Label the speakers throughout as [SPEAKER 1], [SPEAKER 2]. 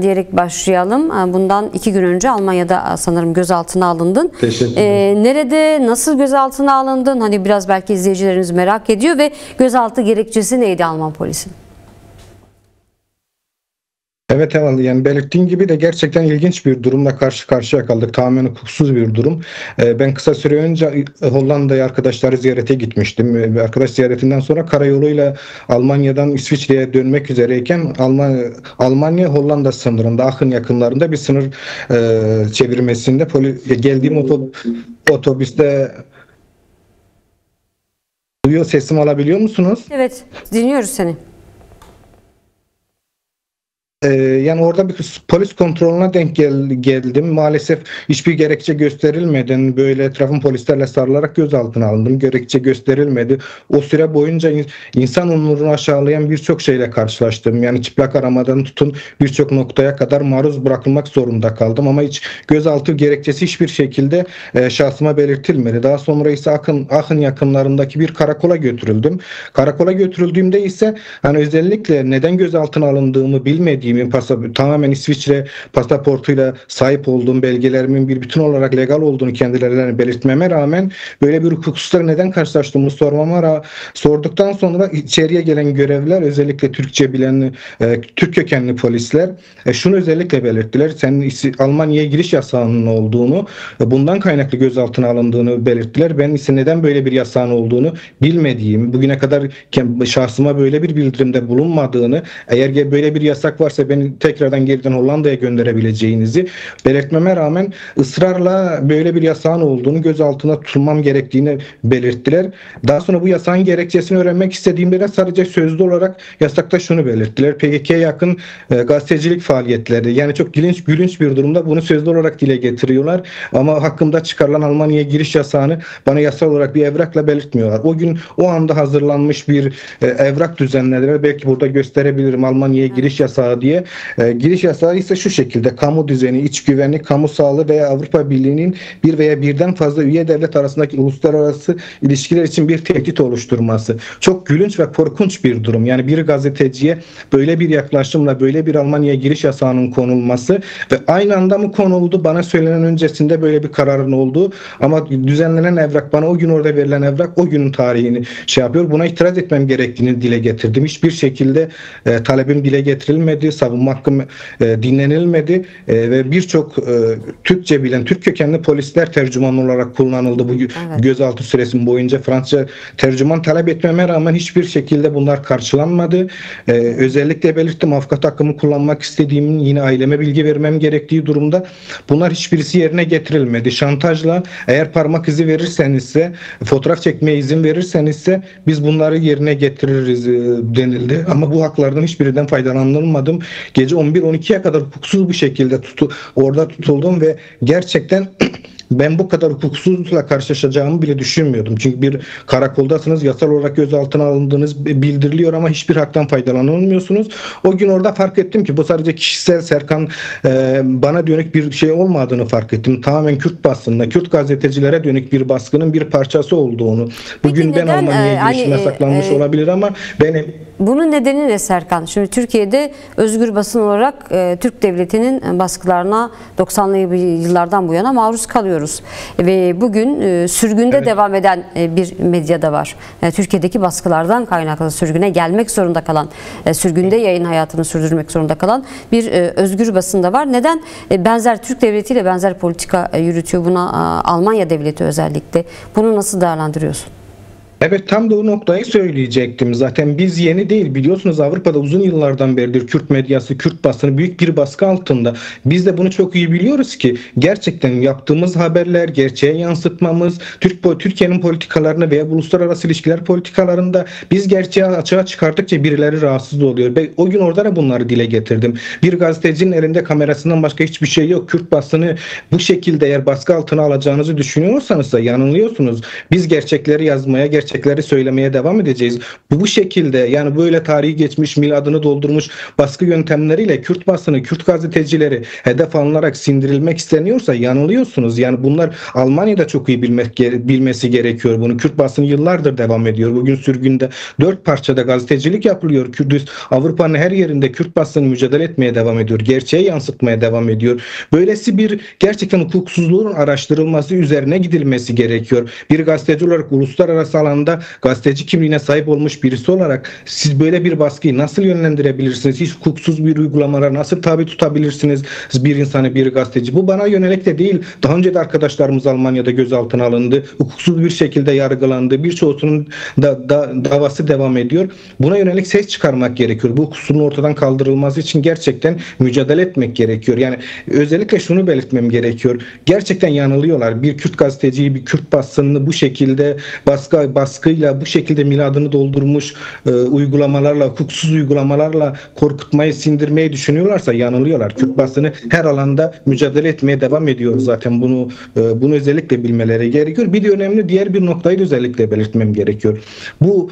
[SPEAKER 1] diyerek başlayalım. Bundan 2 gün önce Almanya'da sanırım gözaltına alındın.
[SPEAKER 2] Teşekkür ederim.
[SPEAKER 1] Nerede, nasıl gözaltına alındın? Hani biraz belki izleyicilerimiz merak ediyor ve gözaltı gerekçesi neydi Alman polisin?
[SPEAKER 2] Evet Eval, yani belirttiğin gibi de gerçekten ilginç bir durumla karşı karşıya kaldık. Tamamen hukuksuz bir durum. Ben kısa süre önce Hollanda'ya arkadaşları ziyarete gitmiştim. Arkadaş ziyaretinden sonra karayoluyla Almanya'dan İsviçre'ye dönmek üzereyken Almanya-Hollanda sınırında, Aachen yakınlarında bir sınır çevirmesinde geldiğim otobüste duyuyor, sesimi alabiliyor musunuz?
[SPEAKER 1] Evet, dinliyoruz seni.
[SPEAKER 2] Yani orada bir polis kontrolüne denk geldim. Maalesef hiçbir gerekçe gösterilmeden böyle etrafım polislerle sarılarak gözaltına alındım. Gerekçe gösterilmedi. O süre boyunca insan onurunu aşağılayan birçok şeyle karşılaştım. Yani çıplak aramadan tutun birçok noktaya kadar maruz bırakılmak zorunda kaldım. Ama hiç gözaltı gerekçesi hiçbir şekilde şahsıma belirtilmedi. Daha sonra ise Aachen yakınlarındaki bir karakola götürüldüm. Karakola götürüldüğümde ise hani özellikle neden gözaltına alındığımı bilmediğim, tamamen İsviçre pasaportuyla sahip olduğum belgelerimin bir bütün olarak legal olduğunu kendilerine belirtmeme rağmen böyle bir hukuksuzla neden karşılaştığımı sorduktan sonra içeriye gelen görevliler, özellikle Türkçe bilen Türk kökenli polisler şunu özellikle belirttiler: senin Almanya'ya giriş yasağının olduğunu, bundan kaynaklı gözaltına alındığını belirttiler. Ben ise neden böyle bir yasağın olduğunu bilmediğim, bugüne kadar şahsıma böyle bir bildirimde bulunmadığını, eğer böyle bir yasak varsa beni tekrardan geriden Hollanda'ya gönderebileceğinizi belirtmeme rağmen ısrarla böyle bir yasağın olduğunu, gözaltına tutulmam gerektiğini belirttiler. Daha sonra bu yasağın gerekçesini öğrenmek istediğimde de sadece sözlü olarak yasakta şunu belirttiler: PKK'ya yakın gazetecilik faaliyetleri. Yani çok gülünç bir durumda bunu sözlü olarak dile getiriyorlar ama hakkımda çıkarılan Almanya'ya giriş yasağını bana yasal olarak bir evrakla belirtmiyorlar. O gün o anda hazırlanmış bir evrak düzenlediler. Belki burada gösterebilirim, Almanya'ya giriş yasağı diye. Giriş yasağı ise şu şekilde: kamu düzeni, iç güvenlik, kamu sağlığı veya Avrupa Birliği'nin bir veya birden fazla üye devlet arasındaki uluslararası ilişkiler için bir tehdit oluşturması. Çok gülünç ve korkunç bir durum. Yani bir gazeteciye böyle bir yaklaşımla böyle bir Almanya'ya giriş yasağının konulması ve aynı anda mı konuldu? Bana söylenen öncesinde böyle bir kararın olduğu ama düzenlenen evrak, bana o gün orada verilen evrak o günün tarihini yapıyor. Buna itiraz etmem gerektiğini dile getirdim. Hiçbir şekilde talebim dile getirilmedi. Savunma hakkım dinlenilmedi ve birçok Türkçe bilen Türk kökenli polisler tercüman olarak kullanıldı bu gözaltı süresi boyunca. Fransızca tercüman talep etmeme rağmen hiçbir şekilde bunlar karşılanmadı. Özellikle belirttim, avukat hakkımı kullanmak istediğimin, yine aileme bilgi vermem gerektiği durumda bunlar hiçbirisi yerine getirilmedi. Şantajla, eğer parmak izi verirsenizse, fotoğraf çekmeye izin verirsenizse biz bunları yerine getiririz denildi. Ama bu haklardan hiçbirinden faydalanılmadım. Gece 11-12'ye kadar hukuksuz bir şekilde orada tutuldum ve gerçekten ben bu kadar hukuksuzlukla karşılaşacağımı bile düşünmüyordum. Çünkü bir karakoldasınız, yasal olarak gözaltına alındığınız bildiriliyor ama hiçbir haktan faydalanılmıyorsunuz. O gün orada fark ettim ki bu sadece kişisel Serkan bana dönük bir şey olmadığını fark ettim. Tamamen Kürt basınına, Kürt gazetecilere dönük bir baskının bir parçası olduğunu. Bugün ben Almanya'ya girişim yasaklanmış olabilir ama benim...
[SPEAKER 1] Bunun nedeni ne Serkan? Şimdi Türkiye'de özgür basın olarak Türk devletinin baskılarına 90'lı yıllardan bu yana maruz kalıyoruz. Ve bugün sürgünde devam eden bir medyada var. Türkiye'deki baskılardan kaynaklı sürgüne gelmek zorunda kalan, sürgünde yayın hayatını sürdürmek zorunda kalan bir özgür basın da var. Neden benzer Türk devletiyle benzer politika yürütüyor buna Almanya devleti özellikle? Bunu nasıl değerlendiriyorsun?
[SPEAKER 2] Evet, tam da o noktayı söyleyecektim. Zaten biz yeni değil, biliyorsunuz Avrupa'da uzun yıllardan beridir Kürt medyası, Kürt basını büyük bir baskı altında. Biz de bunu çok iyi biliyoruz ki gerçekten yaptığımız haberler, gerçeğe yansıtmamız, Türkiye'nin politikalarını veya uluslararası ilişkiler politikalarında biz gerçeği açığa çıkarttıkça birileri rahatsız oluyor. Ben o gün orada da bunları dile getirdim. Bir gazetecinin elinde kamerasından başka hiçbir şey yok. Kürt basını bu şekilde eğer baskı altına alacağınızı düşünüyorsanız da yanılıyorsunuz. Biz gerçekleri yazmaya, gerçekleri gerçekleri söylemeye devam edeceğiz. Bu şekilde yani böyle tarihi geçmiş, miladını doldurmuş baskı yöntemleriyle Kürt basını, Kürt gazetecileri hedef alınarak sindirilmek isteniyorsa yanılıyorsunuz. Yani bunlar Almanya'da çok iyi bilmesi gerekiyor bunu. Kürt basını yıllardır devam ediyor. Bugün sürgünde 4 parçada gazetecilik yapılıyor. Avrupa'nın her yerinde Kürt basını mücadele etmeye devam ediyor. Gerçeği yansıtmaya devam ediyor. Böylesi bir gerçekten hukuksuzluğun araştırılması üzerine gidilmesi gerekiyor. Bir gazeteci olarak uluslararası alanda gazeteci kimliğine sahip olmuş birisi olarak siz böyle bir baskıyı nasıl yönlendirebilirsiniz? Hiç hukuksuz bir uygulamalara nasıl tabi tutabilirsiniz bir insanı, bir gazeteci? Bu bana yönelik de değil. Daha önce de arkadaşlarımız Almanya'da gözaltına alındı. Hukuksuz bir şekilde yargılandı. Birçoğunun davası devam ediyor. Buna yönelik ses çıkarmak gerekiyor. Bu hukuksuzluğun ortadan kaldırılması için gerçekten mücadele etmek gerekiyor. Yani özellikle şunu belirtmem gerekiyor. Gerçekten yanılıyorlar. Bir Kürt gazeteciyi, bir Kürt basınını bu şekilde baskıyla, bu şekilde miladını doldurmuş uygulamalarla, hukuksuz uygulamalarla korkutmayı, sindirmeyi düşünüyorlarsa yanılıyorlar. Kürt basını her alanda mücadele etmeye devam ediyor zaten. Bunu özellikle bilmeleri gerekiyor. Bir de önemli diğer bir noktayı da özellikle belirtmem gerekiyor. Bu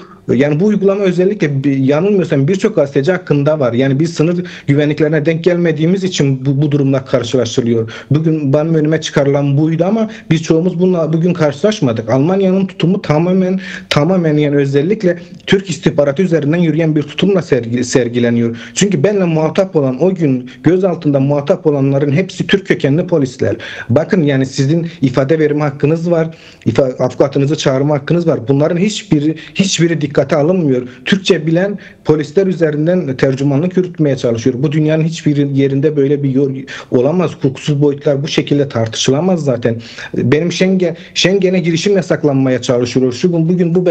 [SPEAKER 2] uygulama özellikle yanılmıyorsam birçok gazeteci hakkında var. Yani biz sınır güvenliklerine denk gelmediğimiz için bu durumla karşılaşılıyor. Bugün benim önüme çıkarılan buydu ama birçoğumuz bununla bugün karşılaşmadık. Almanya'nın tutumu tamamen yani özellikle Türk istihbaratı üzerinden yürüyen bir tutumla sergileniyor. Çünkü benimle muhatap olan o gün gözaltında muhatap olanların hepsi Türk kökenli polisler. Bakın yani sizin ifade verme hakkınız var. Avukatınızı çağırma hakkınız var. Bunların hiçbiri dikkate alınmıyor. Türkçe bilen polisler üzerinden tercümanlık yürütmeye çalışıyor. Bu dünyanın hiçbir yerinde böyle bir yol olamaz. Hukuksuz boyutlar bu şekilde tartışılamaz zaten. Benim Schengen'e girişim yasaklanmaya çalışıyor. Bugün bu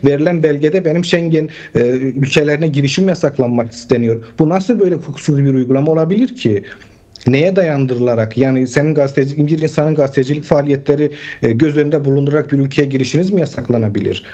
[SPEAKER 2] verilen belgede benim Schengen ülkelerine girişim yasaklanmak isteniyor. Bu nasıl böyle hukuksuz bir uygulama olabilir ki? Neye dayandırılarak yani bir insanın gazetecilik faaliyetleri göz önünde bulundurarak bir ülkeye girişiniz mi yasaklanabilir?